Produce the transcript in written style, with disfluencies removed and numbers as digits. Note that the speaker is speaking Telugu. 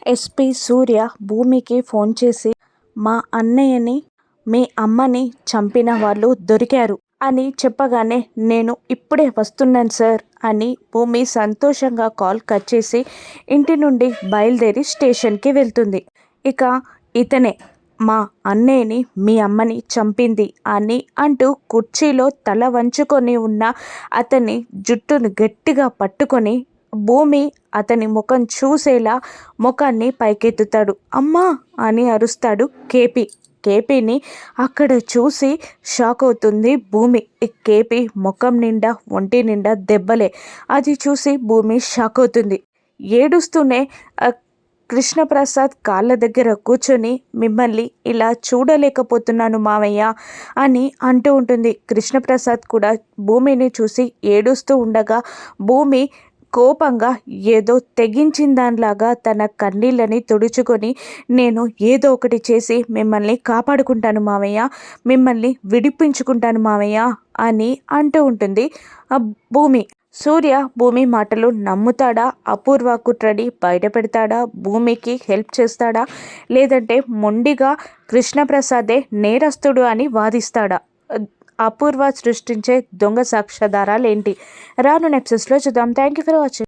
ఎస్పీ సూర్య భూమికి ఫోన్ చేసి మా అన్నయ్యని మీ అమ్మని చంపిన వాళ్ళు దొరికారు అని చెప్పగానే నేను ఇప్పుడే వస్తున్నాను సార్ అని భూమి సంతోషంగా కాల్ కట్ చేసి ఇంటి నుండి బయలుదేరి స్టేషన్కి వెళ్తుంది. ఇక ఇతనే మా అన్నయ్యని మీ అమ్మని చంపింది అని అంటూ కుర్చీలో తల వంచుకొని ఉన్న అతని జుట్టును గట్టిగా పట్టుకొని భూమి అతని ముఖం చూసేలా ముఖాన్ని పైకెత్తుతాడు. అమ్మా అని అరుస్తాడు కేపీ. కేపీని అక్కడ చూసి షాక్ అవుతుంది భూమి. కేపీ ముఖం నిండా ఒంటి నిండా దెబ్బలే. అది చూసి భూమి షాక్ అవుతుంది. ఏడుస్తూనే కృష్ణప్రసాద్ కాళ్ళ దగ్గర కూర్చొని మిమ్మల్ని ఇలా చూడలేకపోతున్నాను మావయ్య అని అంటూ ఉంటుంది. కృష్ణప్రసాద్ కూడా భూమిని చూసి ఏడుస్తూ ఉండగా భూమి కోపంగా ఏదో తెగించిన దానిలాగా తన కన్నీళ్ళని తుడుచుకొని నేను ఏదో ఒకటి చేసి మిమ్మల్ని కాపాడుకుంటాను మావయ్య, మిమ్మల్ని విడిపించుకుంటాను మావయ్య అని అంటూ ఉంటుంది భూమి. సూర్య భూమి మాటలు నమ్ముతాడా? అపూర్వ కుట్రని బయటపెడతాడా? భూమికి హెల్ప్ చేస్తాడా? లేదంటే మొండిగా కృష్ణప్రసాదే నేరస్తుడు అని వాదిస్తాడా? అపూర్వ సృష్టించే దొంగ సాక్ష్యాధారాలు ఏంటి? రాను ఎపిసోడ్స్లో చూద్దాం. Thank you for watching.